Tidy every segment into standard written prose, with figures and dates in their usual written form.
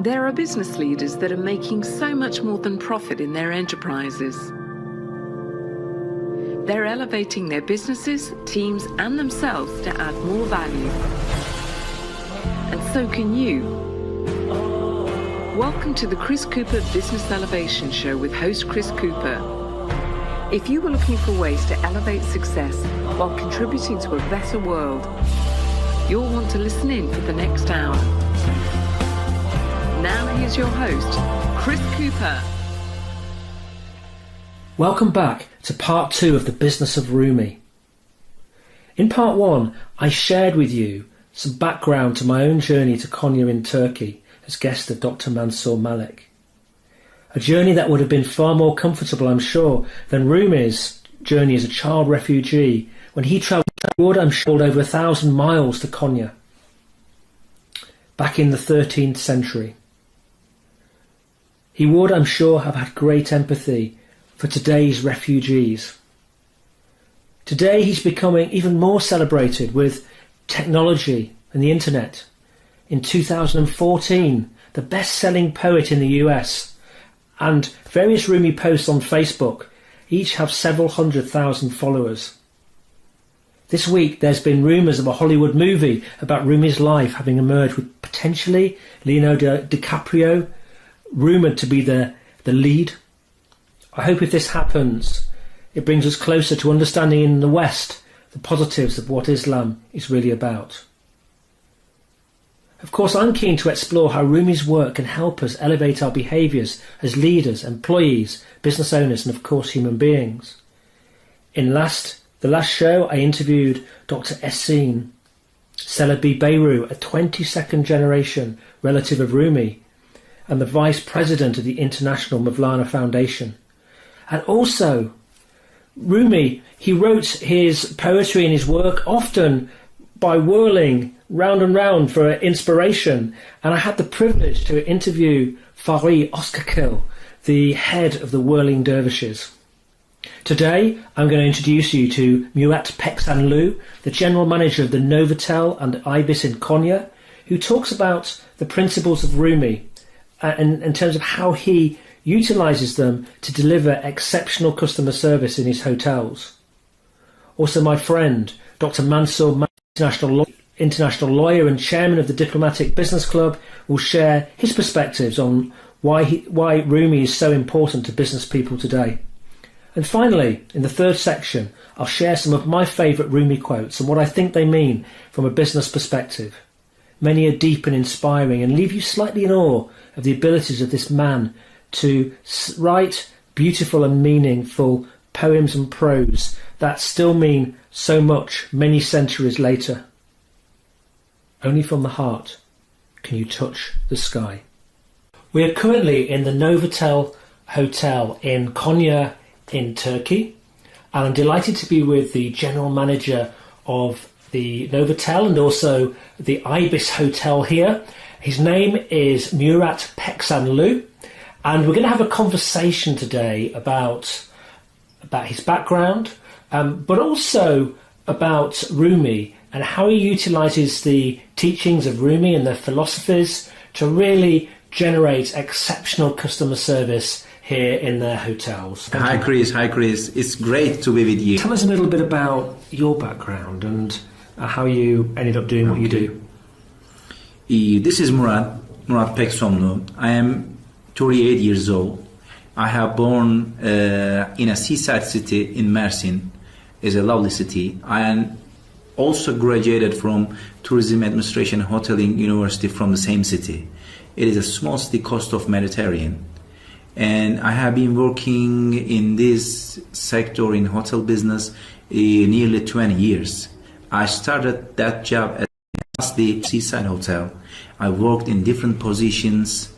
There are business leaders that are making so much more than profit in their enterprises. They're elevating their businesses, teams, and themselves to add more value. And so can you. Welcome to the Chris Cooper Business Elevation Show with host Chris Cooper. If you were looking for ways to elevate success while contributing to a better world, you'll want to listen in for the next hour. Now here's your host, Chris Cooper. Welcome back to part 2 of the business of Rumi. In part 1, I shared with you some background to my own journey to Konya in Turkey as guest of Dr. Mansour Malik. A journey that would have been far more comfortable, I'm sure, than Rumi's journey as a child refugee when he travelled over 1,000 miles to Konya back in the 13th century. He would, I'm sure, have had great empathy for today's refugees. Today he's becoming even more celebrated with technology and the internet. In 2014, the best-selling poet in the US and various Rumi posts on Facebook each have several 100,000 followers. This week there's been rumours of a Hollywood movie about Rumi's life having emerged with potentially Leonardo DiCaprio rumoured to be the lead. I hope if this happens, it brings us closer to understanding in the West the positives of what Islam is really about. Of course, I'm keen to explore how Rumi's work can help us elevate our behaviours as leaders, employees, business owners, and of course human beings. In the last show, I interviewed Dr. Essine Celebi Beyru, a 22nd generation relative of Rumi, and the Vice President of the International Mevlana Foundation. And also, Rumi, he wrote his poetry and his work often by whirling round and round for inspiration. And I had the privilege to interview Fari Özkakil, the head of the Whirling Dervishes. Today, I'm going to introduce you to Murat Peksanlu, the General Manager of the Novotel and Ibis in Konya, who talks about the principles of Rumi in terms of how he utilises them to deliver exceptional customer service in his hotels. Also my friend, Dr. Mansour Malik, international lawyer and chairman of the Diplomatic Business Club, will share his perspectives on why Rumi is so important to business people today. And finally, in the third section, I'll share some of my favourite Rumi quotes and what I think they mean from a business perspective. Many are deep and inspiring and leave you slightly in awe of the abilities of this man to write beautiful and meaningful poems and prose that still mean so much many centuries later. Only from the heart can you touch the sky. We are currently in the Novotel Hotel in Konya in Turkey, and I'm delighted to be with the General Manager of the Novotel and also the Ibis Hotel here. His name is Murat Peksanlu, and we're going to have a conversation today about his background, but also about Rumi and how he utilises the teachings of Rumi and their philosophies to really generate exceptional customer service here in their hotels. Hi Chris, it's great to be with you. Tell us a little bit about your background and how you ended up doing what you do. This is Murat Peksanlu. I am 38 years old. I have born in a seaside city in Mersin. It's a lovely city. I am also graduated from Tourism Administration and Hoteling University from the same city. It is a small city coast of Mediterranean. And I have been working in this sector in hotel business nearly 20 years. I started that job at the Seaside Hotel. I worked in different positions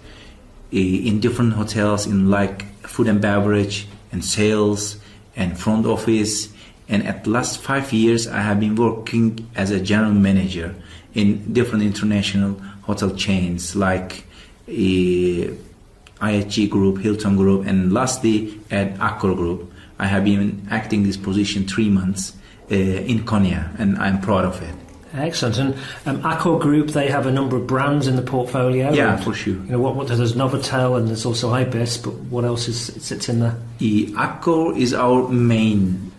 in different hotels in like food and beverage and sales and front office. And at the last 5 years, I have been working as a general manager in different international hotel chains like IHG Group, Hilton Group, and lastly at Accor Group. I have been acting this position 3 months in Konya, and I'm proud of it. Excellent. And Accor Group, they have a number of brands in the portfolio. Yeah, and, for sure. You know, what there's Novotel and there's also Ibis, but what else sits in there? Accor is our main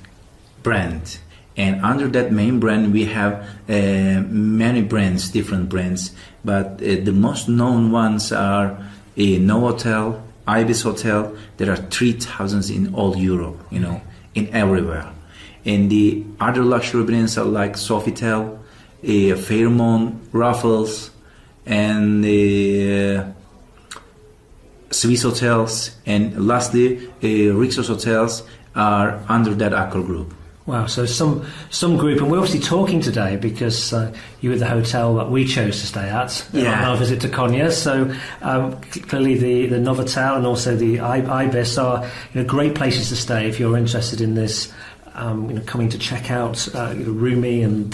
brand, and under that main brand we have many brands, different brands, but the most known ones are Novotel, Ibis Hotel. There are 3,000 in all Europe, you know, in everywhere. And the other luxury brands are like Sofitel, Fairmont, Raffles, and Swiss Hotels, and lastly Rixos Hotels are under that Accor Group. Wow, so some group, and we're obviously talking today because you were the hotel that we chose to stay at on our visit to Konya. So clearly the Novotel and also the Ibis are, you know, great places to stay if you're interested in this. You know, coming to check out you know, Rumi and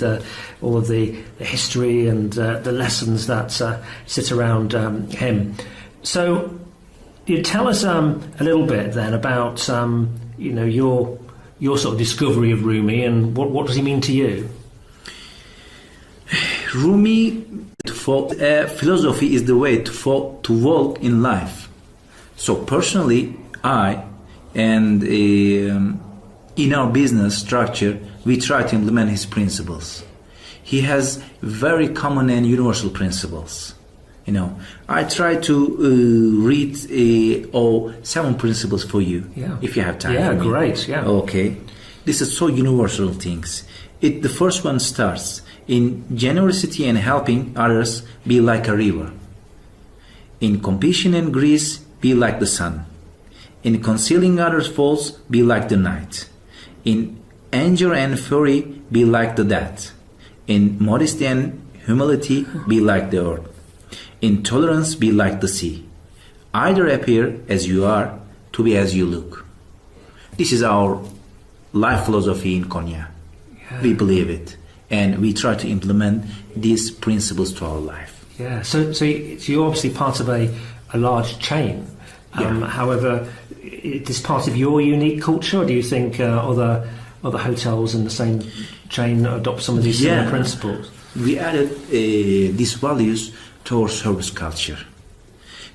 all of the history and the lessons that sit around him. So, you tell us a little bit then about you know, your sort of discovery of Rumi, and what does he mean to you? Rumi philosophy is the way to walk in life. So personally, I and in our business structure, we try to implement his principles. He has very common and universal principles. You know, I try to read all 7 principles for you, if you have time. Yeah, for me. great. Yeah. Okay. This is so universal things. The first one starts in generosity and helping others. Be like a river. In compassion and grace, be like the sun. In concealing others' faults, be like the night. In anger and fury, be like the dead. In modesty and humility, be like the earth. In tolerance, be like the sea. Either appear as you are, to be as you look. This is our life philosophy in Konya. Yeah. We believe it, and we try to implement these principles to our life. Yeah. So you're obviously part of a large chain. However, is this part of your unique culture, or do you think other hotels in the same chain adopt some of these similar principles? We added these values to our service culture,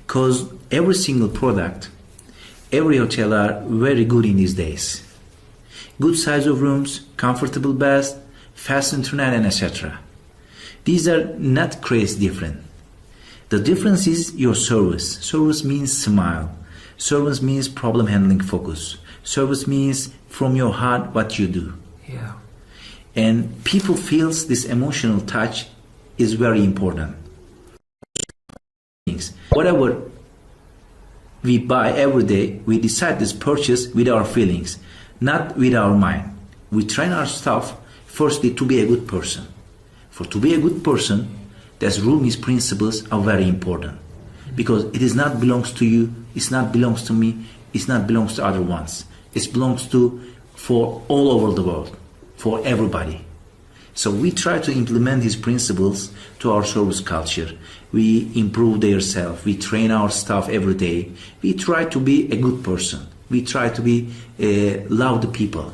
because every single product, every hotel are very good in these days. Good size of rooms, comfortable beds, fast internet, and etc. These are not crazy different. The difference is your service. Service means smile. Service means problem handling focus. Service means from your heart what you do. Yeah. And people feels this emotional touch is very important. Whatever we buy every day, we decide this purchase with our feelings, not with our mind. We train our staff firstly to be a good person. For to be a good person, that's Rumi's principles are very important, because it is not belongs to you, it's not belongs to me, it's not belongs to other ones. It belongs to for all over the world, for everybody. So we try to implement these principles to our service culture. We improve their self. We train our staff every day. We try to be a good person. We try to be love the people.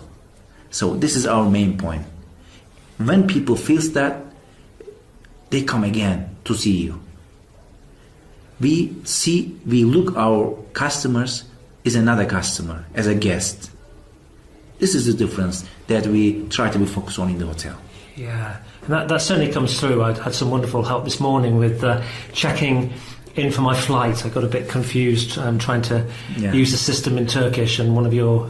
So this is our main point. When people feel that, they come again to see you. We look our customers as another customer, as a guest. This is the difference that we try to be focused on in the hotel. Yeah, and that certainly comes through. I had some wonderful help this morning with checking in for my flight. I got a bit confused trying to use the system in Turkish, and one of your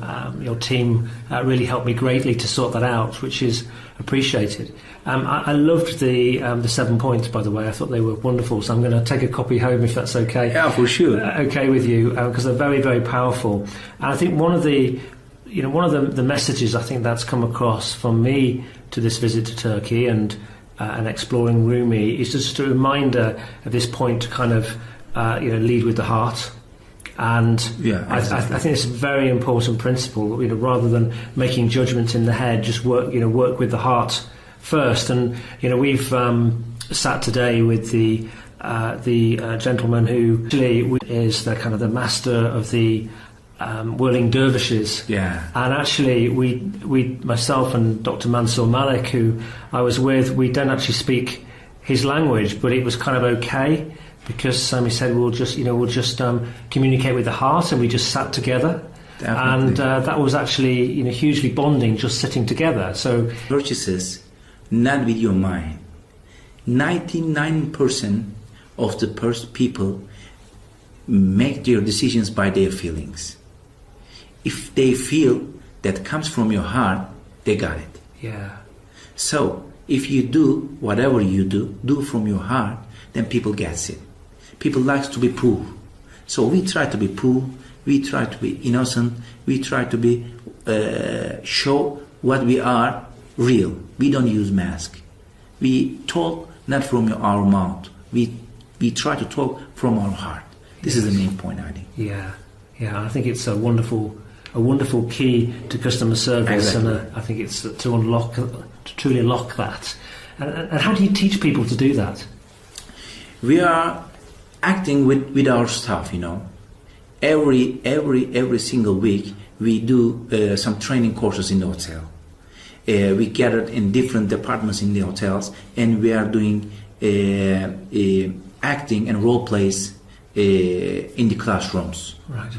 team really helped me greatly to sort that out, which is appreciated. I loved the 7 points, by the way. I thought they were wonderful, so I'm going to take a copy home if that's okay. Yeah, for sure. Okay with you, because they're very, very powerful. And I think one of the messages I think that's come across from me to this visit to Turkey and exploring Rumi is just a reminder at this point to kind of lead with the heart. And exactly. I think it's a very important principle. Rather than making judgments in the head, just work with the heart first. And we've sat today with the gentleman who actually is the kind of the master of the whirling dervishes. Yeah. And actually, we myself and Dr. Mansour Malik, who I was with, we don't actually speak his language, but it was kind of okay because he said we'll just communicate with the heart, and we just sat together. Definitely. And that was actually hugely bonding, just sitting together. So purchases not with your mind. 99% of the people make their decisions by their feelings. If they feel that comes from your heart, they got it. Yeah. So if you do whatever you do from your heart, then people gets it. People likes to be pure. So we try to be pure. We try to be innocent. We try to be show what we are real. We don't use mask. We talk not from our mouth. We try to talk from our heart. This is the main point, I think. Yeah. I think it's a wonderful key to customer service, exactly. And I think it's to truly unlock that. And how do you teach people to do that? We are acting with our staff. Every single week we do some training courses in the hotel. We gathered in different departments in the hotels, and we are doing acting and role plays in the classrooms. Right.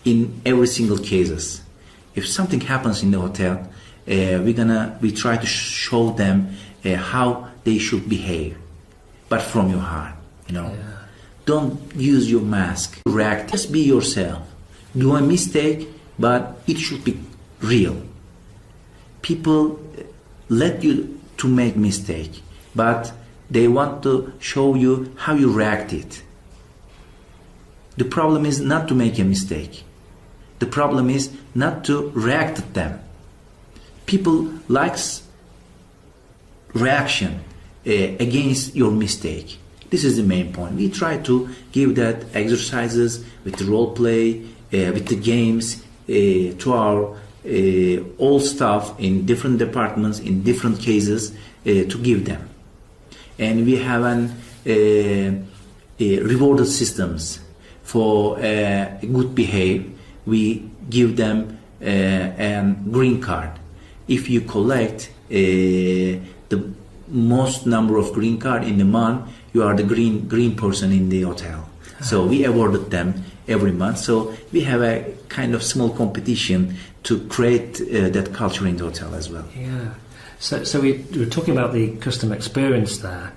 In every single cases. If something happens in the hotel, we try to show them how they should behave, but from your heart. Yeah. Don't use your mask. React. Just be yourself. Do a mistake, but it should be real. People let you to make mistake, but they want to show you how you reacted. The problem is not to make a mistake. The problem is not to react to them. People likes reaction against your mistake. This is the main point. We try to give that exercises with the role play, with the games to our all staff in different departments, in different cases, to give them. And we have rewarded systems for good behavior. We give them a green card. If you collect the most number of green card in the month, you are the green person in the hotel. So we awarded them every month. So we have a kind of small competition to create that culture in the hotel as well. Yeah. So we were talking about the customer experience there.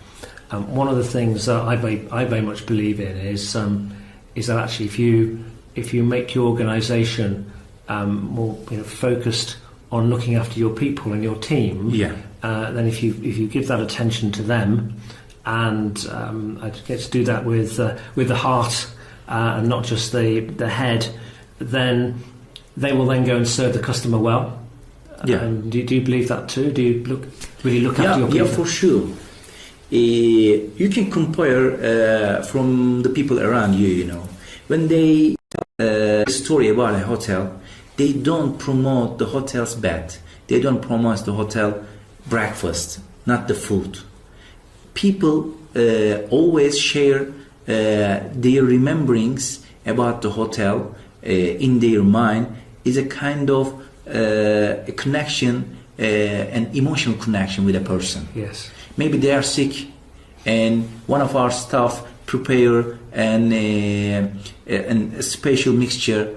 One of the things that I very much believe in is that actually if you make your organisation more focused on looking after your people and your team, then if you give that attention to them, and I get to do that with the heart and not just the head, then they will then go and serve the customer well. Yeah. Do you believe that too? Do you really look after your people? Yeah, for sure. You can compare from the people around you. When they tell a story about a hotel, they don't promote the hotel's bed. They don't promote the hotel breakfast, not the food. People always share their rememberings about the hotel in their mind. Is a kind of a connection, an emotional connection with a person. Yes. Maybe they are sick, and one of our staff prepare a special mixture,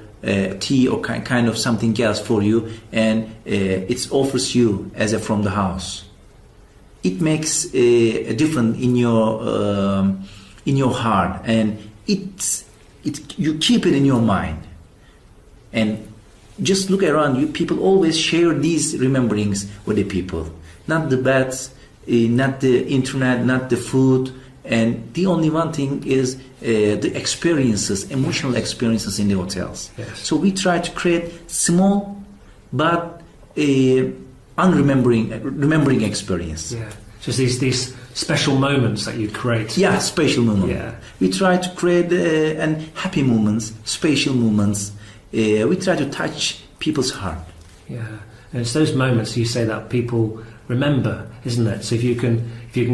tea or kind of something else for you, and it offers you as a from the house. It makes a difference in your heart, and you keep it in your mind. And just look around you. People always share these rememberings with the people, not the beds, not the internet, not the food, and the only one thing is the experiences, emotional experiences in the hotels. Yes. So we try to create small but remembering experience. Yeah. Just these special moments that you create. Yeah, special moments. Yeah. We try to create happy moments, special moments. We try to touch people's heart. Yeah, and it's those moments you say that people remember, isn't it? So if you can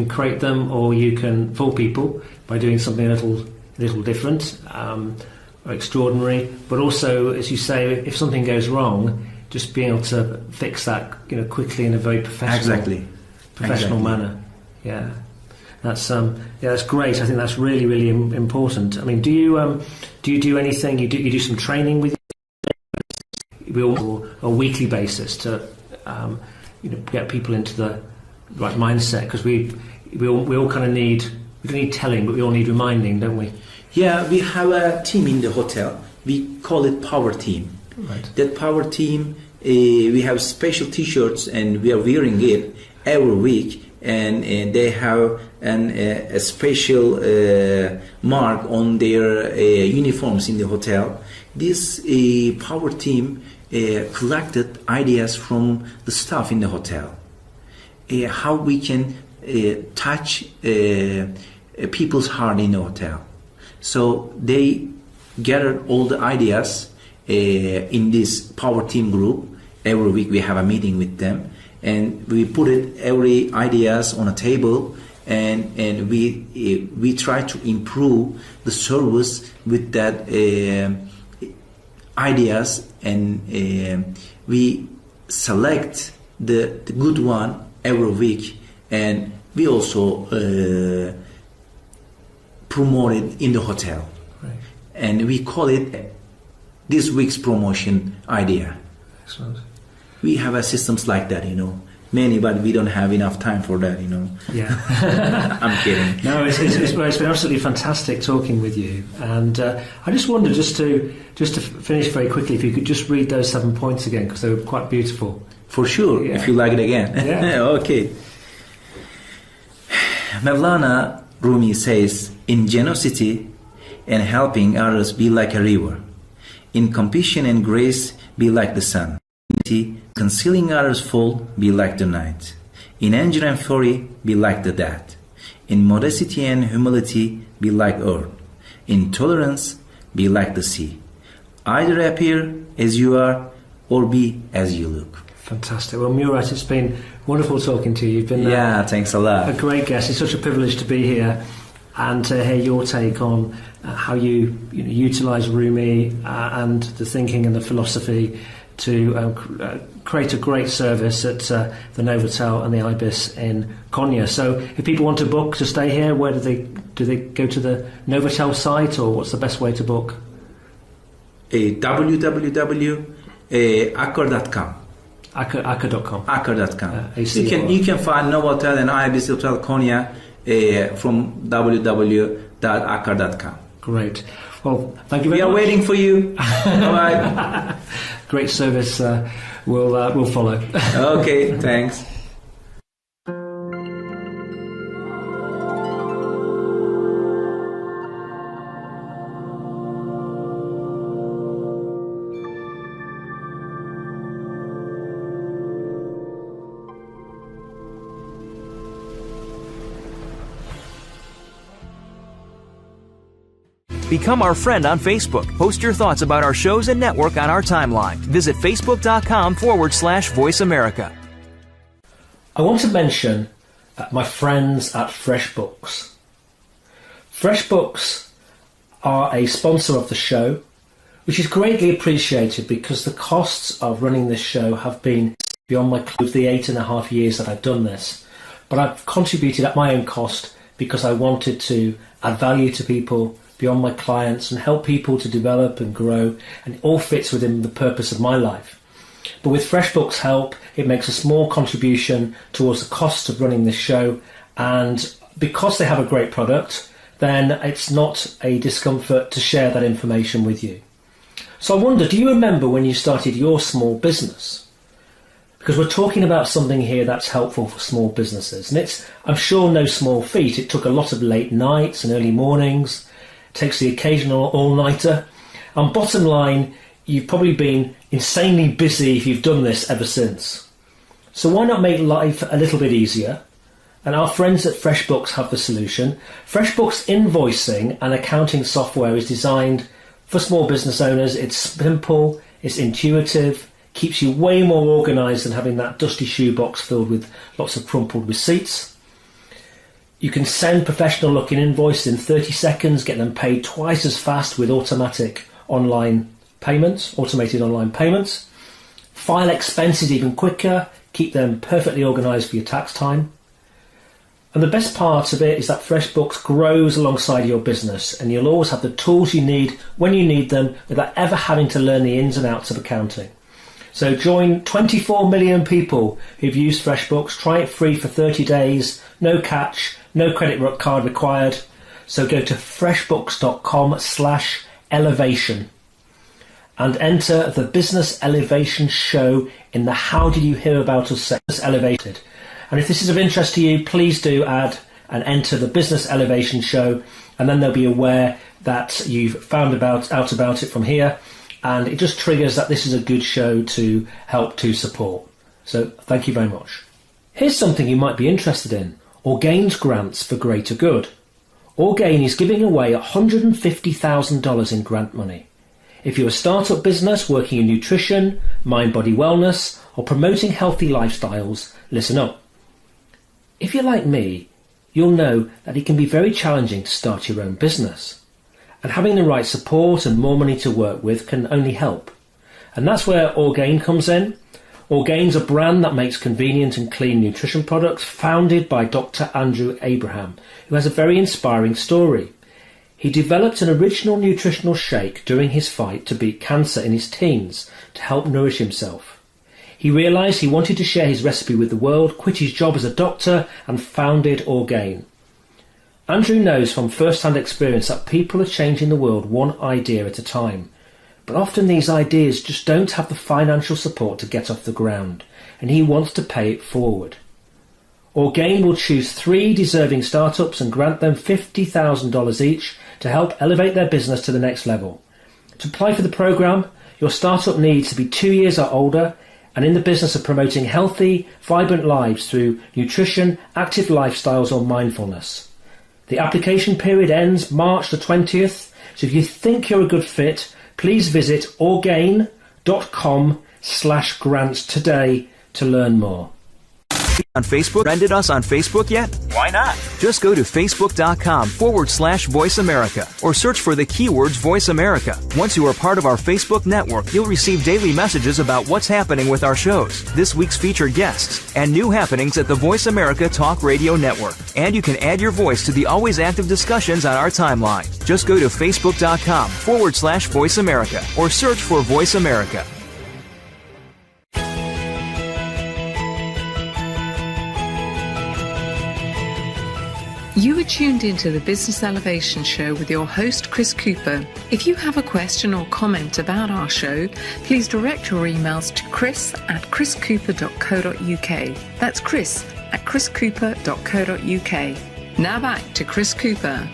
create them, or you can fool people by doing something a little different, are extraordinary, but also, as you say, if something goes wrong, just being able to fix that, quickly in a very professional manner. Yeah, that's great. I think that's really, really important. I mean, do you do anything? You do some training with a weekly basis to get people into the right mindset, because we all kind of we don't need telling, but we all need reminding, don't we? Yeah, we have a team in the hotel. We call it Power Team. Right. That Power Team, we have special T-shirts, and we are wearing it every week. And they have a special mark on their uniforms in the hotel. This Power Team collected ideas from the staff in the hotel. How we can touch people's heart in the hotel. So they gathered all the ideas in this Power Team group. Every week we have a meeting with them, and we put every ideas on a table, and we try to improve the service with that ideas, and we select the good one every week, and we also promote it in the hotel. Right. And we call it this week's promotion idea. Excellent. We have systems like that, many, but we don't have enough time for that, Yeah. I'm kidding. No, it's been absolutely fantastic talking with you, and I just wondered, just to finish very quickly, if you could just read those 7 points again, because they were quite beautiful. For sure, Yeah. if you like it again. Yeah. Okay. Mevlana Rumi says, in generosity and helping others, be like a river. In compassion and grace, be like the sun. In concealing others' fault, be like the night. In anger and fury, be like the dead. In modesty and humility, be like earth. In tolerance, be like the sea. Either appear as you are, or be as you look. Fantastic. Well, Murat, it's been wonderful talking to you. You've been thanks a lot. a great guest. It's such a privilege to be here and to hear your take on how you utilise Rumi and the thinking and the philosophy to create a great service at the Novotel and the Ibis in Konya. So if people want to book to stay here, where do they go to the Novotel site, or what's the best way to book? www.accor.com. Accor.com. Accor.com. You can find Novotel and Ibis Hotel Konya from www.accor.com. Great. Well, thank you very much. We are waiting for you. Bye-bye. Great service will follow. Okay, thanks. Become our friend on Facebook. Post your thoughts about our shows and network on our timeline. Visit facebook.com/Voice America. I want to mention my friends at FreshBooks. FreshBooks are a sponsor of the show, which is greatly appreciated because the costs of running this show have been beyond my clue of the 8.5 years that I've done this. But I've contributed at my own cost because I wanted to add value to people beyond my clients and help people to develop and grow, and it all fits within the purpose of my life. But with FreshBooks' help, it makes a small contribution towards the cost of running this show, and because they have a great product, then it's not a discomfort to share that information with you. So I wonder, do you remember when you started your small business? Because we're talking about something here that's helpful for small businesses, and it's, I'm sure, no small feat. It took a lot of late nights and early mornings, takes the occasional all-nighter, and bottom line, you've probably been insanely busy if you've done this ever since. So why not make life a little bit easier? And our friends at FreshBooks have the solution. FreshBooks invoicing and accounting software is designed for small business owners. It's simple, it's intuitive, keeps you way more organised than having that dusty shoebox filled with lots of crumpled receipts. You can send professional looking invoices in 30 seconds, get them paid twice as fast with automatic online payments, automated online payments, file expenses even quicker, keep them perfectly organised for your tax time. And the best part of it is that FreshBooks grows alongside your business, and you'll always have the tools you need when you need them without ever having to learn the ins and outs of accounting. So join 24 million people who've used FreshBooks. Try it free for 30 days, no catch, no credit card required. So go to freshbooks.com/elevation and enter the Business Elevation Show in the How Did You Hear About Us section, Elevated. And if this is of interest to you, please do add and enter the Business Elevation Show, and then they'll be aware that you've found out about it from here, and it just triggers that this is a good show to help to support. So thank you very much. Here's something you might be interested in: Orgain's grants for greater good. Orgain is giving away $150,000 in grant money. If you're a startup business working in nutrition, mind-body wellness, or promoting healthy lifestyles, listen up. If you're like me, you'll know that it can be very challenging to start your own business. And having the right support and more money to work with can only help. And that's where Orgain comes in. Orgain's a brand that makes convenient and clean nutrition products, founded by Dr. Andrew Abraham, who has a very inspiring story. He developed an original nutritional shake during his fight to beat cancer in his teens to help nourish himself. He realised he wanted to share his recipe with the world, quit his job as a doctor, and founded Orgain. Andrew knows from first-hand experience that people are changing the world one idea at a time. But often these ideas just don't have the financial support to get off the ground, and he wants to pay it forward. Orgain will choose 3 deserving startups and grant them $50,000 each to help elevate their business to the next level. To apply for the programme, your startup needs to be 2 years or older and in the business of promoting healthy, vibrant lives through nutrition, active lifestyles or mindfulness. The application period ends March the 20th, so if you think you're a good fit, please visit orgain.com/grants today to learn more. On Facebook? Friended us on Facebook yet? Why not? Just go to facebook.com/Voice America or search for the keywords Voice America. Once you are part of our Facebook network, you'll receive daily messages about what's happening with our shows, this week's featured guests, and new happenings at the Voice America Talk Radio Network. And you can add your voice to the always active discussions on our timeline. Just go to facebook.com/Voice America or search for Voice America. You are tuned into the Business Elevation Show with your host, Chris Cooper. If you have a question or comment about our show, please direct your emails to chris@chriscooper.co.uk. That's chris@chriscooper.co.uk. Now back to Chris Cooper.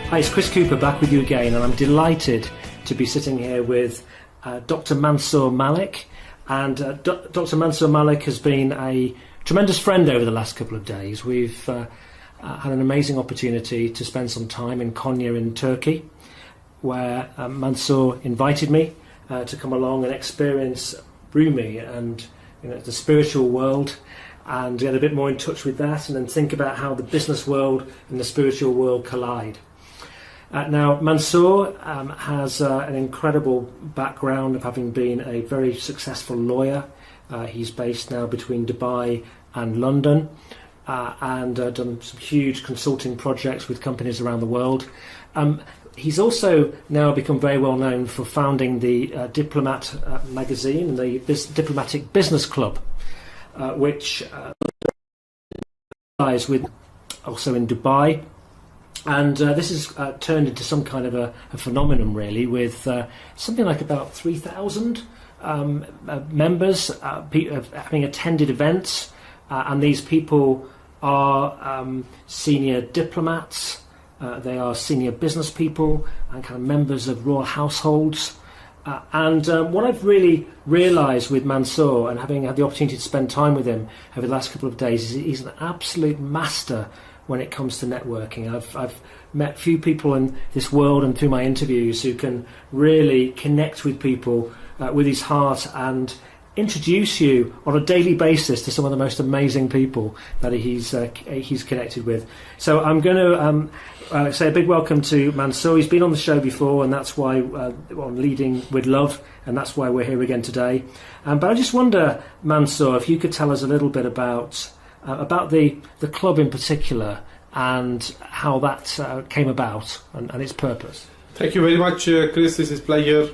Hi, it's Chris Cooper back with you again, and I'm delighted to be sitting here with Dr. Mansour Malik. And Dr. Mansour Malik has been a tremendous friend over the last couple of days. We've had an amazing opportunity to spend some time in Konya in Turkey, where Mansour invited me to come along and experience Rumi and the spiritual world, and get a bit more in touch with that, and then think about how the business world and the spiritual world collide. Now, Mansour has an incredible background of having been a very successful lawyer. He's based now between Dubai and London, and done some huge consulting projects with companies around the world. He's also now become very well known for founding the Diplomat magazine and the Diplomatic Business Club, which lies with also in Dubai. And this has turned into some kind of a phenomenon, really, with something like about 3,000 members having attended events, and these people are senior diplomats, they are senior business people and kind of members of royal households. And what I've really realised with Mansour, and having had the opportunity to spend time with him over the last couple of days, is he's an absolute master when it comes to networking. I've met few people in this world and through my interviews who can really connect with people with his heart and introduce you on a daily basis to some of the most amazing people that he's connected with. So I'm going to say a big welcome to Mansoor. He's been on the show before, and that's why on Leading with Love, and that's why we're here again today. But I just wonder, Mansoor, if you could tell us a little bit about the club in particular and how that came about and its purpose. Thank you very much, Chris. This is a pleasure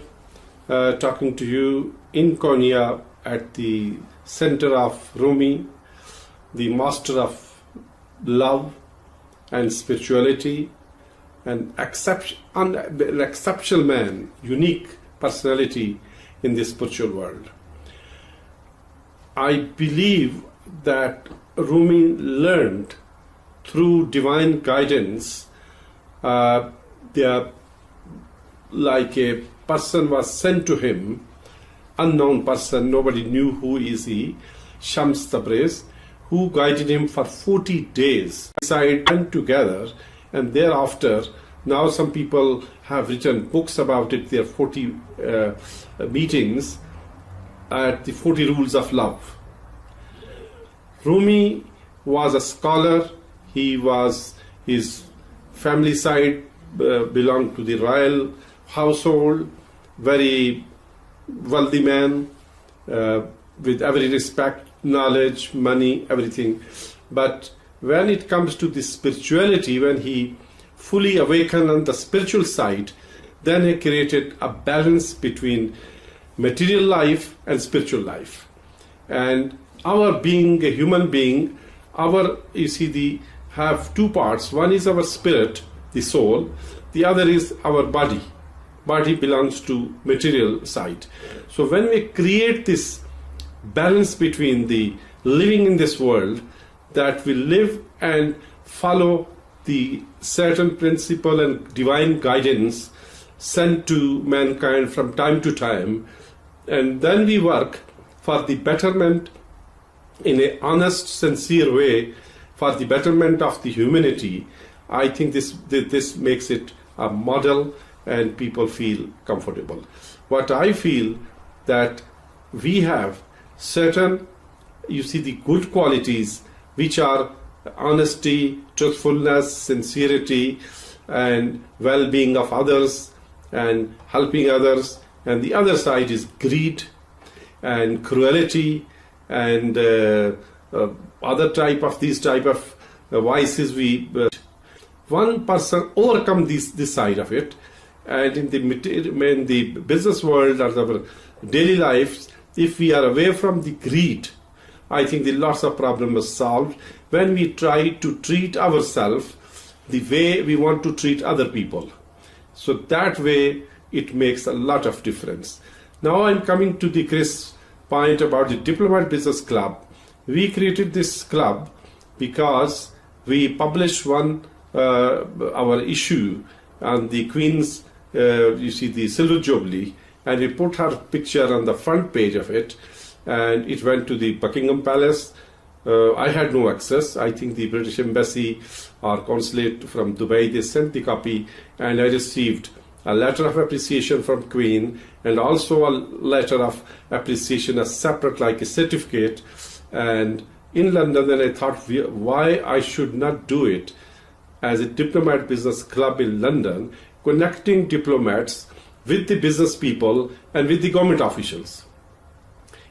talking to you in Konya at the center of Rumi, the master of love and spirituality, an exceptional man, unique personality in the spiritual world. I believe that Rumi learned through divine guidance. Like a person was sent to him, unknown person, nobody knew who is he, Shams Tabriz, who guided him for 40 days. They went together, and thereafter, now some people have written books about it, their 40 meetings at the 40 rules of love. Rumi was a scholar. His family side belonged to the royal household, very wealthy man, with every respect, knowledge, money, everything. But when it comes to the spirituality, when he fully awakened on the spiritual side, then he created a balance between material life and spiritual life. And our being a human being, have two parts. One is our spirit, the soul. The other is our body. Body belongs to material side. So when we create this balance between the living in this world, that we live and follow the certain principle and divine guidance sent to mankind from time to time, and then we work for the betterment in an honest, sincere way, for the betterment of the humanity, I think this makes it a model and people feel comfortable. What I feel that we have certain, the good qualities which are honesty, truthfulness, sincerity, and well-being of others and helping others. And the other side is greed and cruelty and other type of vices. One person overcome this side of it, and in the business world or our daily lives, if we are away from the greed, I think the lots of problems are solved when we try to treat ourselves the way we want to treat other people. So that way it makes a lot of difference. Now I'm coming to the Chris point about the Diplomat Business Club. We created this club because we published our issue on the Queen's, the Silver Jubilee, and we put her picture on the front page of it, and it went to the Buckingham Palace. I had no access. I think the British Embassy or Consulate from Dubai, they sent the copy, and I received a letter of appreciation from Queen and also a letter of appreciation, a separate like a certificate. And in London, then I thought why I should not do it as a Diplomat Business Club in London, connecting diplomats with the business people and with the government officials.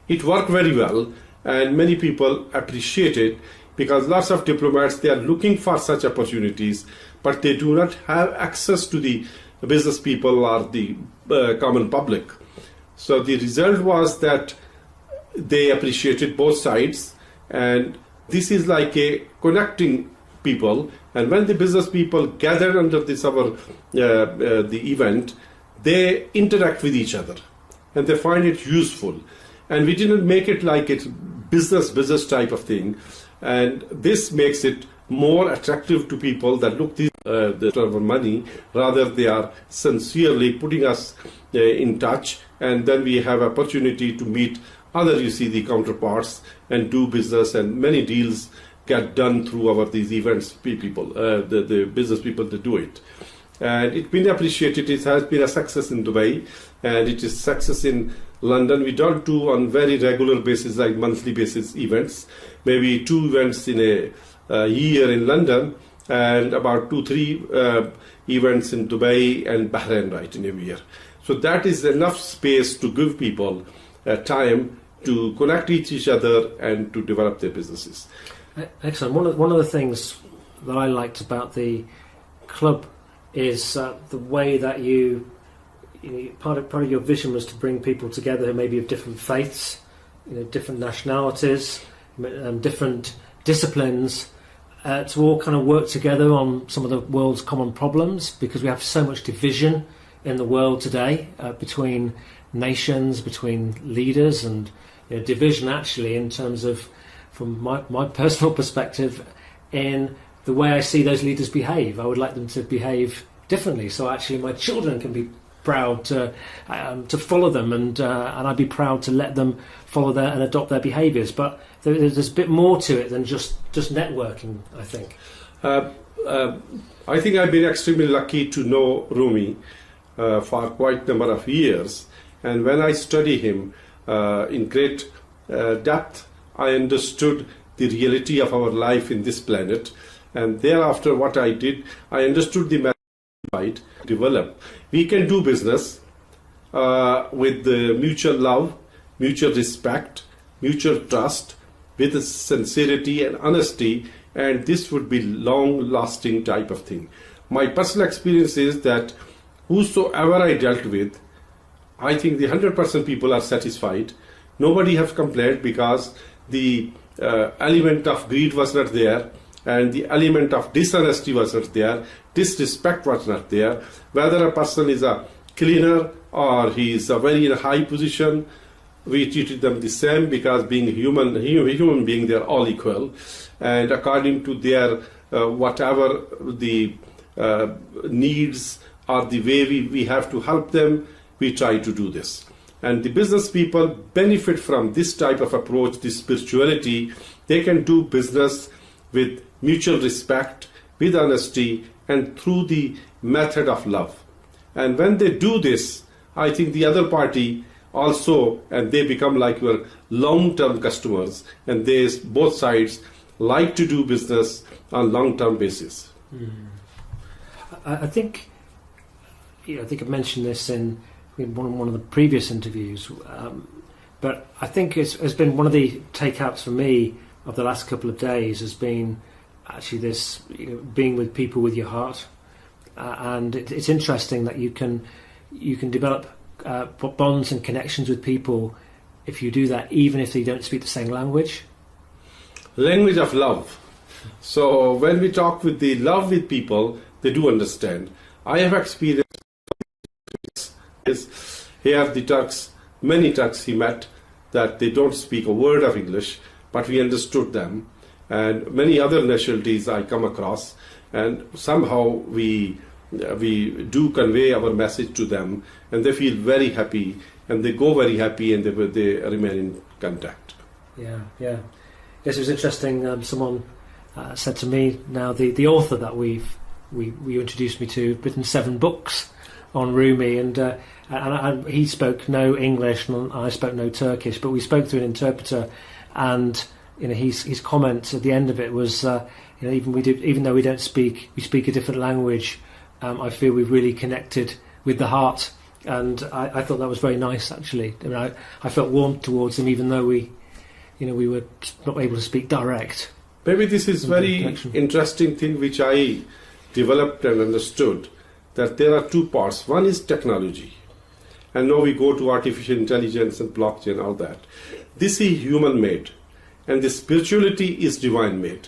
It worked very well, and many people appreciate it, because lots of diplomats, they are looking for such opportunities, but they do not have access to the business people or the common public. So the result was that they appreciated both sides, and this is like a connecting people. And when the business people gather under this the event, they interact with each other and they find it useful. And we didn't make it like it's business type of thing, and this makes it more attractive to people that look our money, rather they are sincerely putting us in touch, and then we have opportunity to meet other the counterparts and do business, and many deals get done through these events people, the business people that do it. And it's been appreciated. It has been a success in Dubai, and it is success in London. We don't do on very regular basis, like monthly basis events. Maybe 2 events in a year in London, and about 2-3 events in Dubai and Bahrain, right, in a year. So that is enough space to give people time to connect each other and to develop their businesses. Excellent. One of the things that I liked about the club is the way that part of your vision was to bring people together, maybe of different faiths, different nationalities, different disciplines, to all kind of work together on some of the world's common problems, because we have so much division in the world today between nations, between leaders, and division actually in terms of, from my personal perspective, in the way I see those leaders behave. I would like them to behave differently, so actually my children can be proud to follow them, and I'd be proud to let them follow their and adopt their behaviours. But there's a bit more to it than just networking, I think. I think I've been extremely lucky to know Rumi for quite a number of years, and when I study him in great depth, I understood the reality of our life in this planet, and thereafter what I did, I understood the method develop. We can do business with the mutual love, mutual respect, mutual trust, with sincerity and honesty, and this would be long-lasting type of thing. My personal experience is that whosoever I dealt with, I think the 100% people are satisfied. Nobody has complained, because the element of greed was not there, and the element of dishonesty was not there, disrespect was not there. Whether a person is a cleaner or he is a very high position, we treated them the same, because being human being, they're all equal, and according to their whatever the needs or the way we have to help them, we try to do this. And the business people benefit from this type of approach, this spirituality. They can do business with mutual respect, with honesty, and through the method of love. And when they do this, I think the other party also, and they become like your long-term customers, and both sides like to do business on long-term basis. I think I've mentioned this in one of the previous interviews, but I think it's been one of the takeouts for me of the last couple of days has been actually this, being with people with your heart, and it's interesting that you can develop bonds and connections with people if you do that, even if they don't speak the same language. Language of love. So when we talk with the love with people, they do understand. I have experienced here the Turks, many Turks he met, that they don't speak a word of English, but we understood them. And many other nationalities I come across, and somehow we do convey our message to them, and they feel very happy, and they go very happy, and they remain in contact. Yeah. Yes, it was interesting. Someone said to me, now the author that you introduced me to, written 7 books on Rumi, and he spoke no English and I spoke no Turkish, but we spoke through an interpreter, and his comments at the end of it was, even though we don't speak, we speak a different language. I feel we've really connected with the heart, and I thought that was very nice actually. I felt warm towards him, even though we were not able to speak direct. Maybe this is very interesting thing which I developed and understood, that there are 2 parts. One is technology, and now we go to artificial intelligence and blockchain, all that. This is human made, and the spirituality is divine made.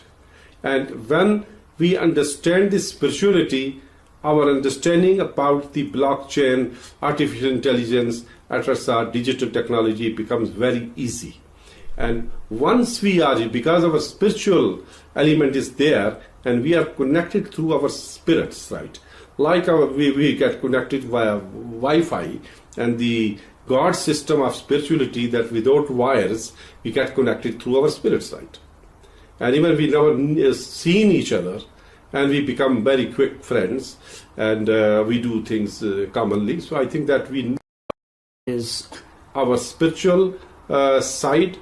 And when we understand this spirituality, our understanding about the blockchain, artificial intelligence, etc., digital technology becomes very easy. And once we are, because our spiritual element is there, and we are connected through our spirits, right? Like we get connected via Wi-Fi, and the God system of spirituality, that without wires, we get connected through our spirits, right? And even we never seen each other, and we become very quick friends, and we do things commonly. So I think that we is our spiritual side,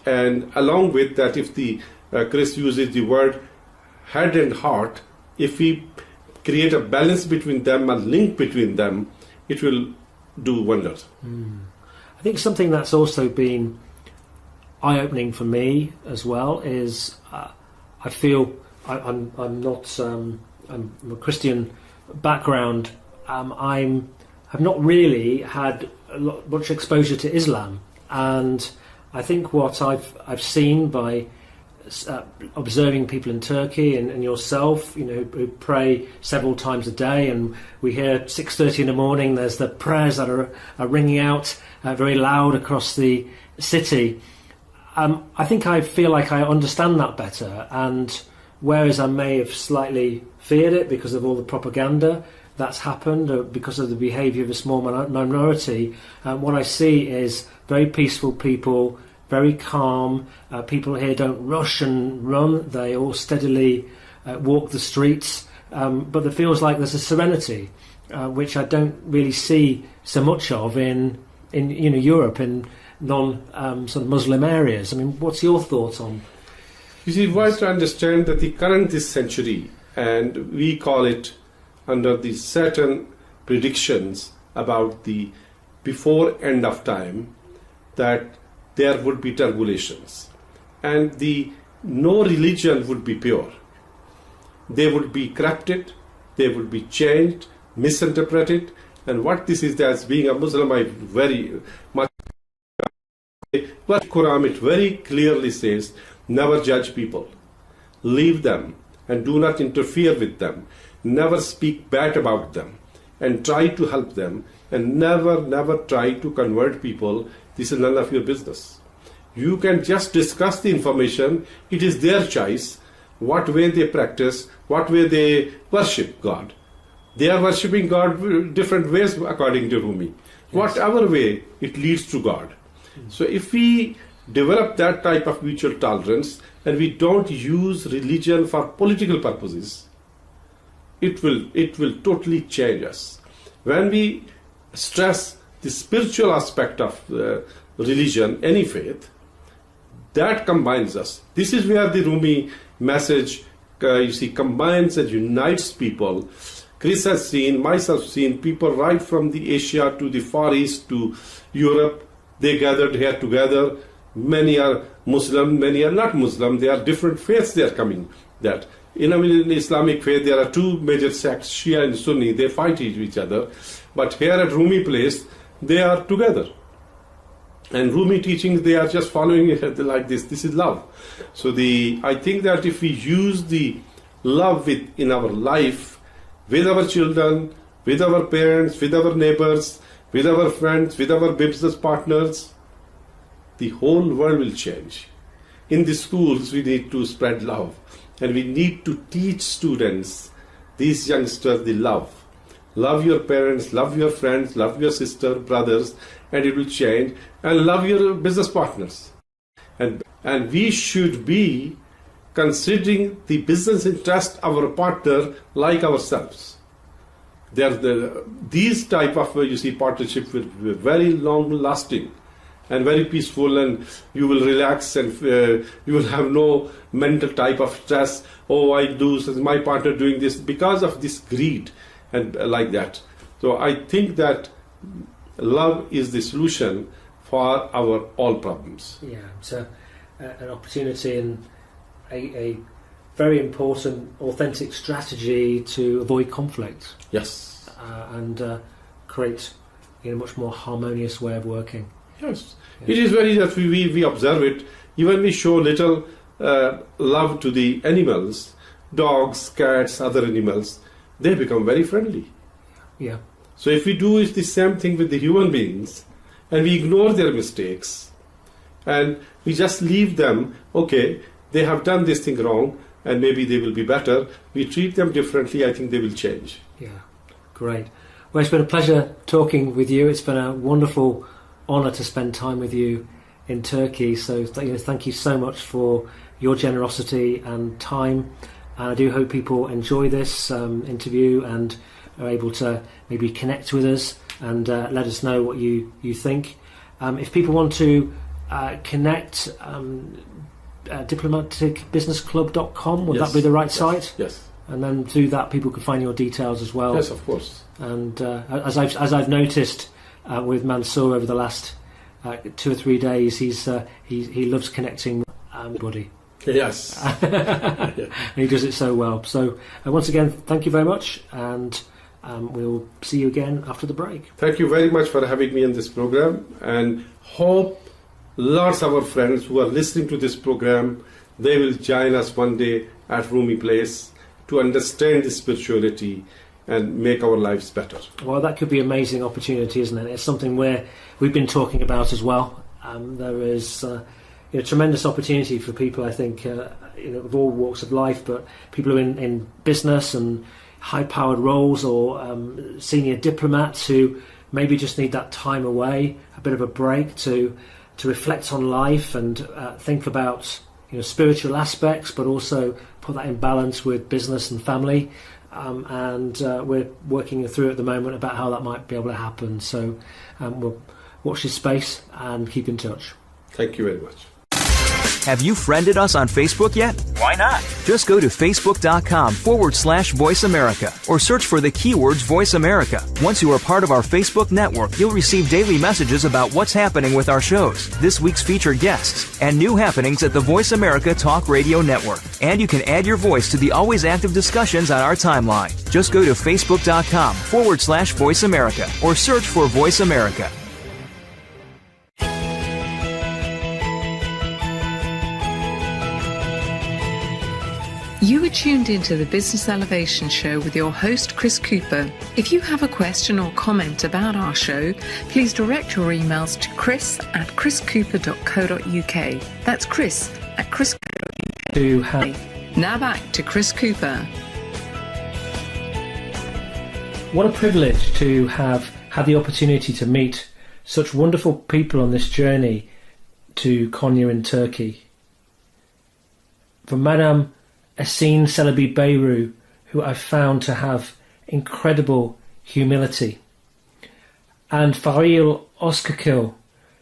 and along with that, if the Chris uses the word head and heart, if we create a balance between them, a link between them, it will do wonders. I think something that's also been eye-opening for me as well is I feel I'm not I'm a Christian background. I've not really had much exposure to Islam, and I think what I've seen by observing people in Turkey and yourself, who pray several times a day, and we hear 6:30 in the morning. There's the prayers that are ringing out very loud across the city. I think I feel like I understand that better, and whereas I may have slightly feared it because of all the propaganda that's happened, or because of the behaviour of a small minority, what I see is very peaceful people, very calm. People here don't rush and run. They all steadily walk the streets. But there feels like there's a serenity, which I don't really see so much of in Europe, in sort of Muslim areas. I mean, what's your thoughts on? You see, we have to understand that the current this century, and we call it under the certain predictions about the before end of time, that there would be turbulations, and no religion would be pure. They would be corrupted, they would be changed, misinterpreted, and what this is, as being a Muslim, I very much. But Quran, it very clearly says, never judge people, leave them, and do not interfere with them. Never speak bad about them, and try to help them, and never try to convert people. This is none of your business. You can just discuss the information. It is their choice, what way they practice, what way they worship God. They are worshipping God different ways according to Rumi. Yes. Whatever way, it leads to God. So if we develop that type of mutual tolerance, and we don't use religion for political purposes, it will totally change us. When we stress the spiritual aspect of religion, any faith, that combines us. This is where the Rumi message, combines and unites people. Chris has seen, myself seen, people right from the Asia to the Far East to Europe. They gathered here together. Many are Muslim, many are not Muslim. They are different faiths they are coming. That in Islamic faith, there are two major sects, Shia and Sunni. They fight each other. But here at Rumi place, they are together. And Rumi teachings, they are just following it like this. This is love. So I think that if we use the love in our life, with our children, with our parents, with our neighbors, with our friends, with our business partners, the whole world will change. In the schools, we need to spread love. And we need to teach students, these youngsters, the love. Love your parents, love your friends, love your sister, brothers, and it will change. And love your business partners. And we should be considering the business interest of our partner like ourselves. These type of partnership will be very long lasting and very peaceful, and you will relax, and you will have no mental type of stress. Oh, I do, my partner doing this, because of this greed and like that. So I think that love is the solution for our all problems. Yeah, so an opportunity and a very important, authentic strategy to avoid conflict. Yes. And create a much more harmonious way of working. Yes. It is very that we observe it. Even we show little love to the animals, dogs, cats, other animals, they become very friendly. Yeah. So if we do the same thing with the human beings, and we ignore their mistakes, and we just leave them, okay, they have done this thing wrong, and maybe they will be better. We treat them differently, I think they will change. Yeah, great. Well, it's been a pleasure talking with you. It's been a wonderful honour to spend time with you in Turkey. So thank you so much for your generosity and time. And I do hope people enjoy this interview and are able to maybe connect with us and let us know what you think. If people want to connect, diplomaticbusinessclub.com, would that be the right site? Yes. And then through that, people can find your details as well. Yes, of course. And as I've noticed with Mansour over the last 2 or 3 days, he loves connecting with everybody. Yes. And he does it so well. So once again, thank you very much, and we'll see you again after the break. Thank you very much for having me in this program, and hope lots of our friends who are listening to this program, they will join us one day at Rumi Place to understand the spirituality and make our lives better. Well, that could be an amazing opportunity, isn't it? It's something we've been talking about as well. There is tremendous opportunity for people, I think, of all walks of life, but people who are in business and high-powered roles, or senior diplomats who maybe just need that time away, a bit of a break to reflect on life and think about spiritual aspects, but also put that in balance with business and family. And we're working through at the moment about how that might be able to happen. So we'll watch this space and keep in touch. Thank you very much. Have you friended us on Facebook yet? Why not? Just go to facebook.com/Voice America or search for the keywords Voice America. Once you are part of our Facebook network, you'll receive daily messages about what's happening with our shows, this week's featured guests, and new happenings at the Voice America Talk Radio Network. And you can add your voice to the always active discussions on our timeline. Just go to facebook.com/Voice America or search for Voice America. You are tuned into the Business Elevation Show with your host, Chris Cooper. If you have a question or comment about our show, please direct your emails to chris@chriscooper.co.uk. That's chris@chris.co.uk. Now back to Chris Cooper. What a privilege to have had the opportunity to meet such wonderful people on this journey to Konya in Turkey. From Madame Esin Celebi Beyru, who I've found to have incredible humility, and Faril Oskarkil,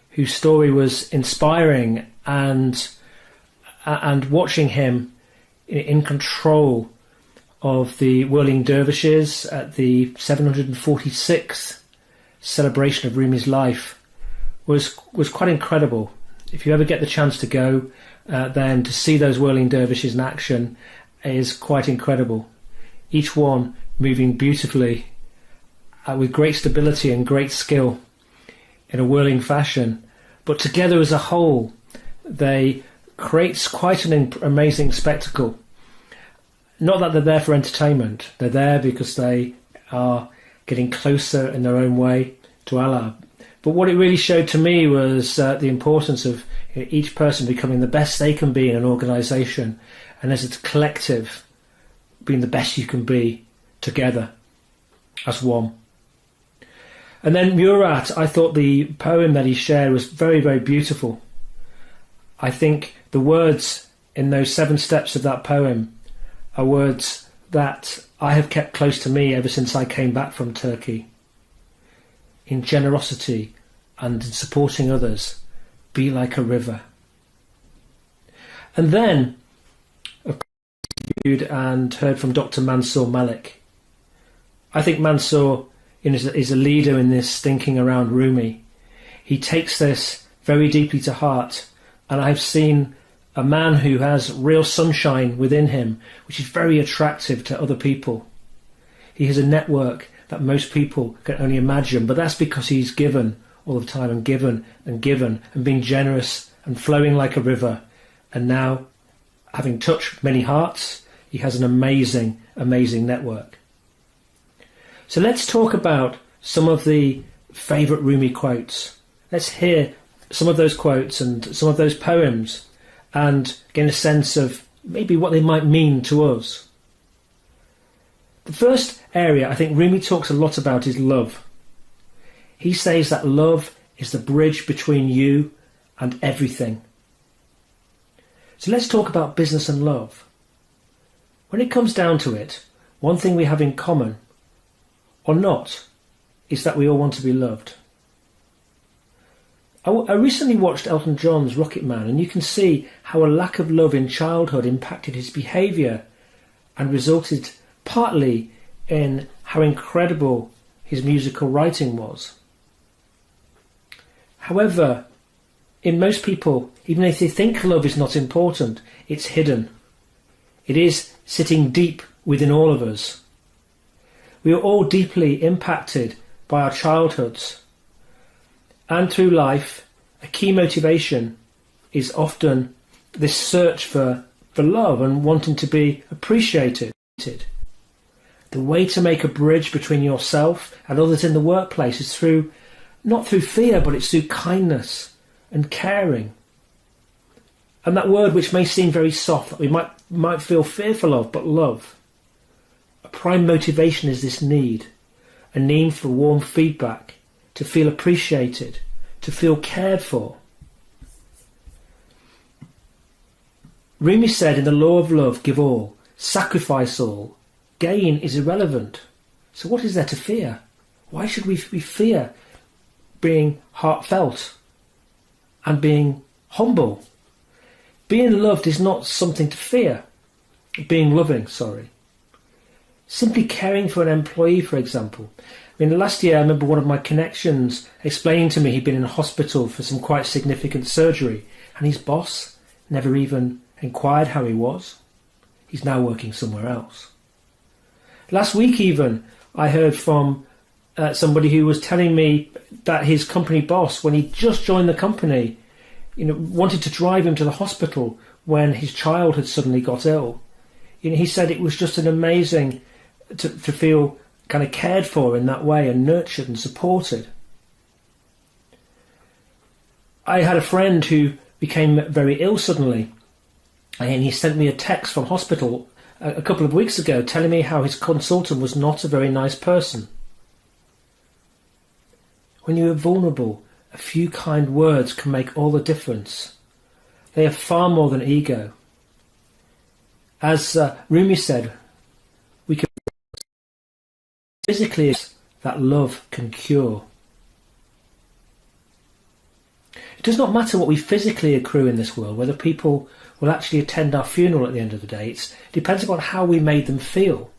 whose story was inspiring, and watching him in control of the whirling dervishes at the 746th celebration of Rumi's life was quite incredible. If you ever get the chance to go, then to see those whirling dervishes in action is quite incredible. Each one moving beautifully with great stability and great skill in a whirling fashion, but together as a whole they create quite an amazing spectacle. Not that they're there for entertainment, they're there because they are getting closer in their own way to Allah. But what it really showed to me was the importance of each person becoming the best they can be in an organisation, and as a collective, being the best you can be together as one. And then Murat, I thought the poem that he shared was very, very beautiful. I think the words in those 7 steps of that poem are words that I have kept close to me ever since I came back from Turkey. In generosity and in supporting others, be like a river. And then, I've reviewed and heard from Dr. Mansour Malik. I think Mansour is a leader in this thinking around Rumi. He takes this very deeply to heart, and I've seen a man who has real sunshine within him, which is very attractive to other people. He has a network that most people can only imagine, but that's because he's given all the time, and given and given, and being generous and flowing like a river. And now, having touched many hearts, he has an amazing, amazing network. So let's talk about some of the favourite Rumi quotes. Let's hear some of those quotes and some of those poems, and get a sense of maybe what they might mean to us. The first area I think Rumi talks a lot about is love. He says that love is the bridge between you and everything. So let's talk about business and love. When it comes down to it, one thing we have in common, or not, is that we all want to be loved. I recently watched Elton John's Rocket Man, and you can see how a lack of love in childhood impacted his behaviour and resulted partly in how incredible his musical writing was. However, in most people, even if they think love is not important, it's hidden. It is sitting deep within all of us. We are all deeply impacted by our childhoods. And through life, a key motivation is often this search for love and wanting to be appreciated. The way to make a bridge between yourself and others in the workplace is not through fear, but it's through kindness and caring. And that word, which may seem very soft, that we might feel fearful of, but love. A prime motivation is this need, a need for warm feedback, to feel appreciated, to feel cared for. Rumi said, in the law of love, give all, sacrifice all, gain is irrelevant. So what is there to fear? Why should we fear being heartfelt and being humble? Being loved is not something to fear. Being loving, sorry. Simply caring for an employee, for example. Last year I remember one of my connections explaining to me he'd been in hospital for some quite significant surgery, and his boss never even inquired how he was. He's now working somewhere else. Last week even, I heard from somebody who was telling me that his company boss, when he just joined the company, wanted to drive him to the hospital when his child had suddenly got ill. He said it was just an amazing to feel kind of cared for in that way and nurtured and supported. I had a friend who became very ill suddenly, and he sent me a text from hospital a couple of weeks ago telling me how his consultant was not a very nice person. When you are vulnerable, a few kind words can make all the difference. They are far more than ego. As Rumi said, we can physically that love can cure. It does not matter what we physically accrue in this world, whether people will actually attend our funeral at the end of the day. It depends upon how we made them feel.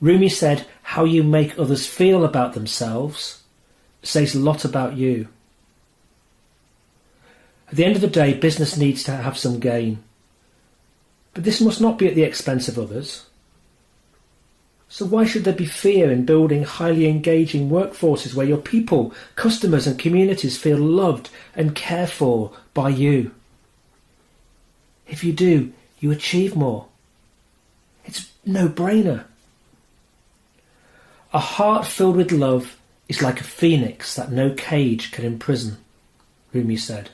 Rumi said, how you make others feel about themselves says a lot about you. At the end of the day, business needs to have some gain. But this must not be at the expense of others. So why should there be fear in building highly engaging workforces where your people, customers and communities feel loved and cared for by you? If you do, you achieve more. It's no-brainer. A heart filled with love is like a phoenix that no cage can imprison, Rumi said.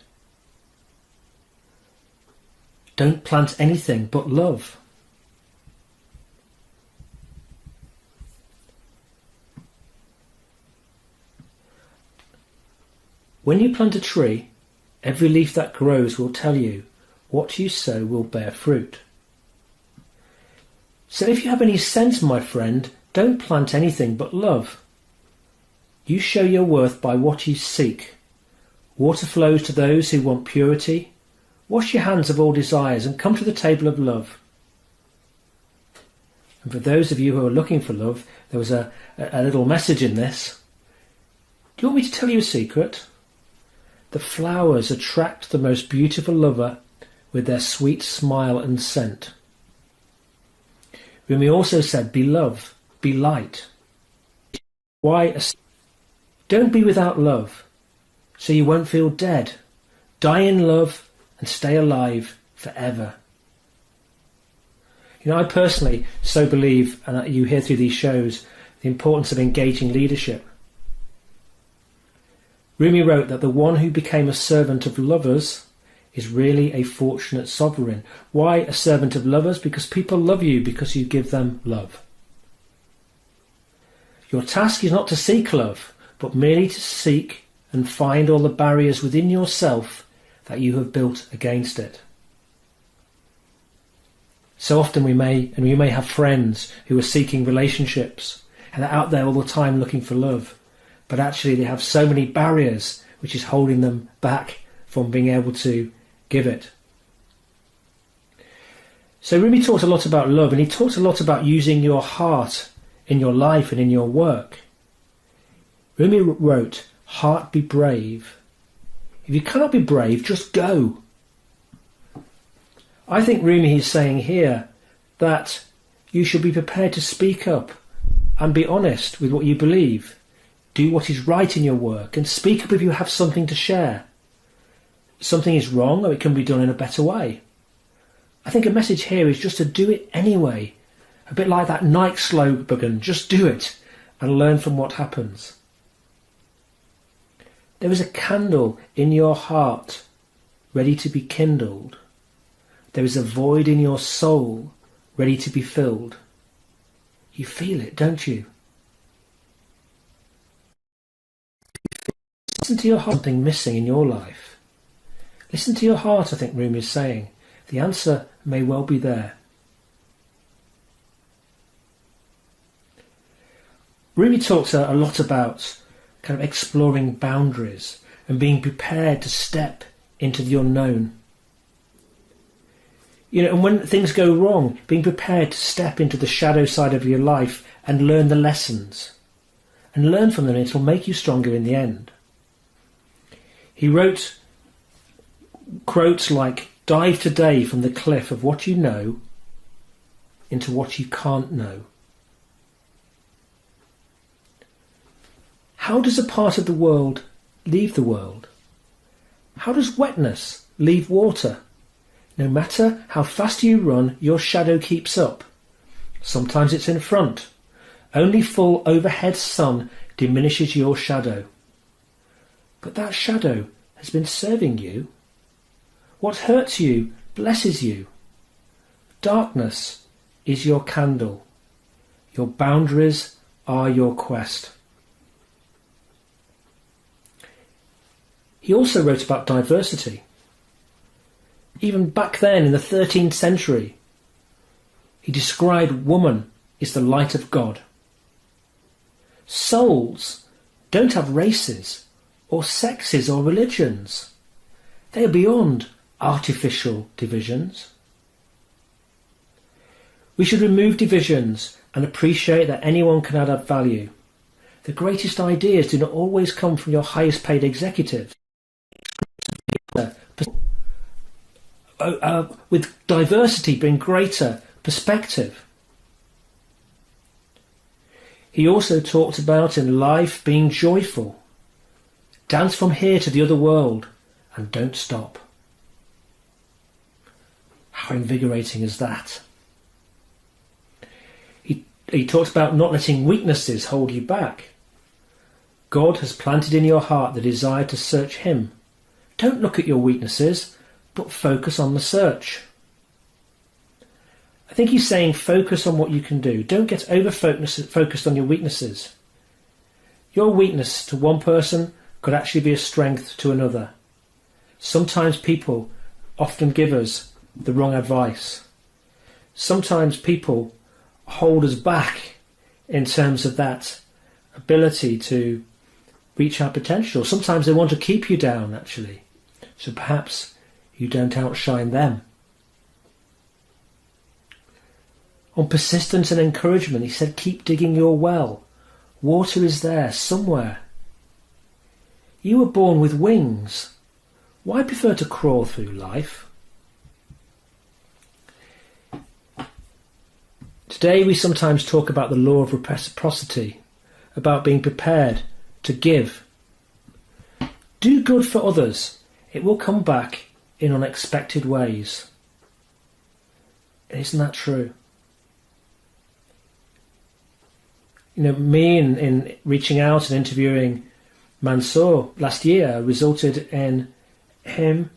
Don't plant anything but love. When you plant a tree, every leaf that grows will tell you what you sow will bear fruit. So if you have any sense, my friend, don't plant anything but love. You show your worth by what you seek. Water flows to those who want purity. Wash your hands of all desires and come to the table of love. And for those of you who are looking for love, there was a little message in this. Do you want me to tell you a secret? The flowers attract the most beautiful lover with their sweet smile and scent. Rumi also said, be love, be light. Don't be without love, so you won't feel dead. Die in love and stay alive forever. I personally so believe, and you hear through these shows, the importance of engaging leadership. Rumi wrote that the one who became a servant of lovers is really a fortunate sovereign. Why a servant of lovers? Because people love you because you give them love. Your task is not to seek love, but merely to seek and find all the barriers within yourself that you have built against it. So often we may have friends who are seeking relationships and they're out there all the time looking for love, but actually they have so many barriers which is holding them back from being able to give it. So Rumi talks a lot about love, and he talks a lot about using your heart in your life and in your work. Rumi wrote, "Heart, be brave. If you cannot be brave, just go." I think Rumi is saying here that you should be prepared to speak up and be honest with what you believe. Do what is right in your work and speak up if you have something to share. Something is wrong or it can be done in a better way. I think a message here is just to do it anyway. A bit like that Nike slogan, just do it and learn from what happens. There is a candle in your heart ready to be kindled. There is a void in your soul ready to be filled. You feel it, don't you? Listen to your heart. Something missing in your life. Listen to your heart, I think Rumi is saying. The answer may well be there. Rumi talks a lot about kind of exploring boundaries and being prepared to step into the unknown. You know, and when things go wrong, being prepared to step into the shadow side of your life and learn the lessons. And learn from them, it will make you stronger in the end. He wrote quotes like, "Dive today from the cliff of what you know into what you can't know." How does a part of the world leave the world? How does wetness leave water? No matter how fast you run, your shadow keeps up. Sometimes it's in front. Only full overhead sun diminishes your shadow. But that shadow has been serving you. What hurts you blesses you. Darkness is your candle. Your boundaries are your quest. He also wrote about diversity. Even back then in the 13th century, he described woman is the light of God. Souls don't have races or sexes or religions. They are beyond artificial divisions. We should remove divisions and appreciate that anyone can add value. The greatest ideas do not always come from your highest paid executives. With diversity bring greater perspective. He also talked about in life being joyful. Dance from here to the other world and don't stop. How invigorating is that? He talked about not letting weaknesses hold you back. God has planted in your heart the desire to search Him. Don't look at your weaknesses, but focus on the search. I think he's saying focus on what you can do. Don't get over-focused on your weaknesses. Your weakness to one person could actually be a strength to another. Sometimes people often give us the wrong advice. Sometimes people hold us back in terms of that ability to reach our potential. Sometimes they want to keep you down, actually. So perhaps you don't outshine them. On persistence and encouragement, he said, keep digging your well. Water is there somewhere. You were born with wings. Why prefer to crawl through life? Today we sometimes talk about the law of reciprocity, about being prepared to give. Do good for others. It will come back in unexpected ways. Isn't that true? You know, me in reaching out and interviewing Mansour last year resulted in him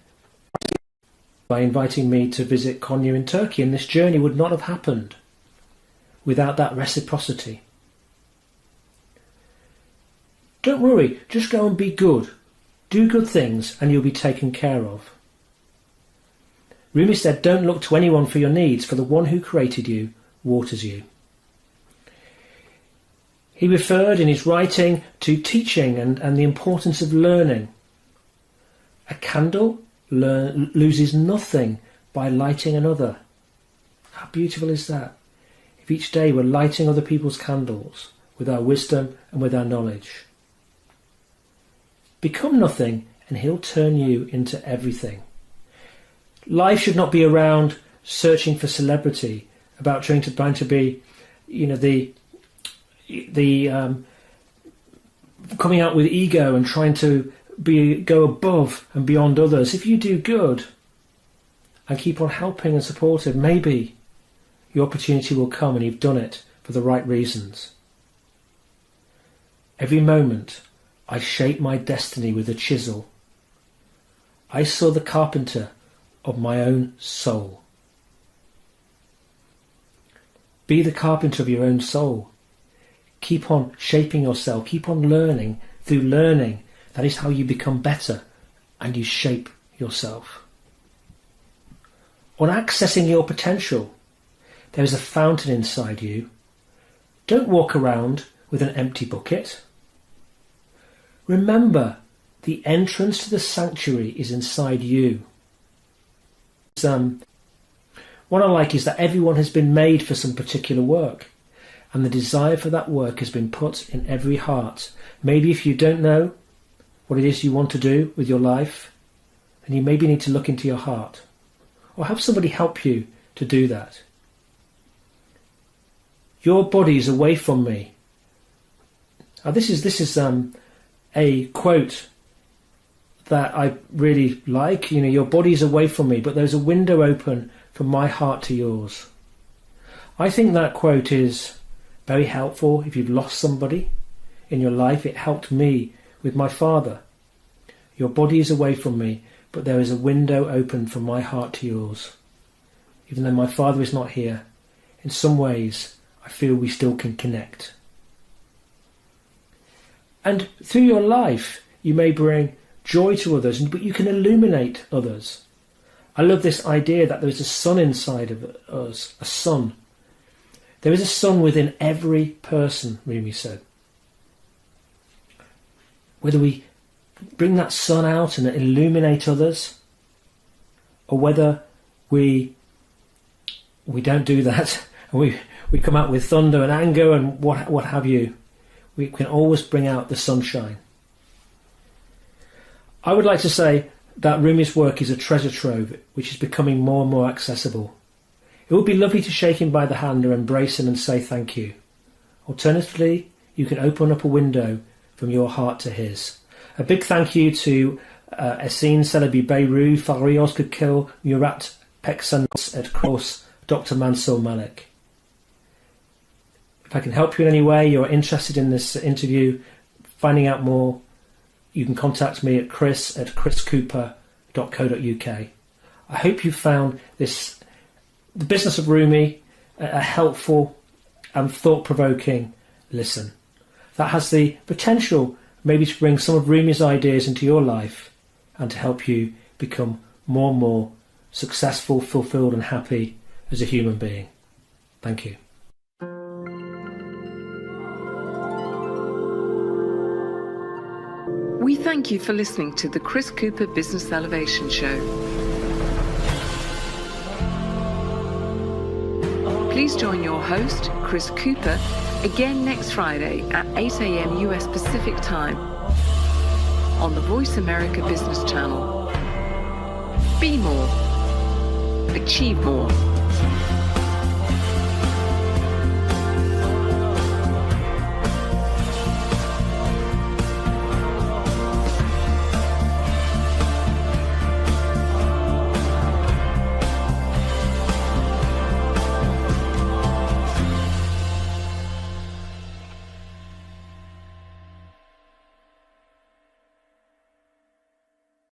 by inviting me to visit Konya in Turkey, and this journey would not have happened without that reciprocity. Don't worry, just go and be good. Do good things and you'll be taken care of. Rumi said, don't look to anyone for your needs, for the one who created you waters you. He referred in his writing to teaching and the importance of learning. A candle loses nothing by lighting another. How beautiful is that? If each day we're lighting other people's candles with our wisdom and with our knowledge. Become nothing and he'll turn you into everything. Life should not be around searching for celebrity, about trying to be, the coming out with ego and trying to go above and beyond others. If you do good and keep on helping and supporting, maybe your opportunity will come and you've done it for the right reasons. Every moment I shape my destiny with a chisel. I saw the carpenter of my own soul. Be the carpenter of your own soul. Keep on shaping yourself. Keep on learning. Through learning, that is how you become better and you shape yourself. On accessing your potential, there is a fountain inside you. Don't walk around with an empty bucket. Remember, the entrance to the sanctuary is inside you. What I like is that everyone has been made for some particular work, and the desire for that work has been put in every heart. Maybe if you don't know what it is you want to do with your life, then you maybe need to look into your heart, or have somebody help you to do that. Your body is away from me. Now, this is a quote that I really like. Your body is away from me, but there's a window open from my heart to yours. I think that quote is very helpful if you've lost somebody in your life. It helped me with my father. Your body is away from me, but there is a window open from my heart to yours. Even though my father is not here, in some ways I feel we still can connect. And through your life you may bring joy to others, but you can illuminate others. I love this idea that there is a sun inside of us, a sun. There is a sun within every person, Rumi said. Whether we bring that sun out and illuminate others, or whether we don't do that, and we come out with thunder and anger and what have you, we can always bring out the sunshine. I would like to say that Rumi's work is a treasure trove which is becoming more and more accessible. It would be lovely to shake him by the hand or embrace him and say thank you. Alternatively, you can open up a window from your heart to his. A big thank you to Essine Celebi Beirut, Farios Kukil, Murat Peksans, and of course Dr. Mansour Malik. If I can help you in any way, you're interested in this interview, finding out more, you can contact me at chris@chriscooper.co.uk. I hope you found the business of Rumi a helpful and thought-provoking listen that has the potential maybe to bring some of Rumi's ideas into your life and to help you become more and more successful, fulfilled and happy as a human being. Thank you. We thank you for listening to the Chris Cooper Business Elevation Show. Please join your host, Chris Cooper, again next Friday at 8 a.m. US Pacific Time on the Voice America Business Channel. Be more. Achieve more.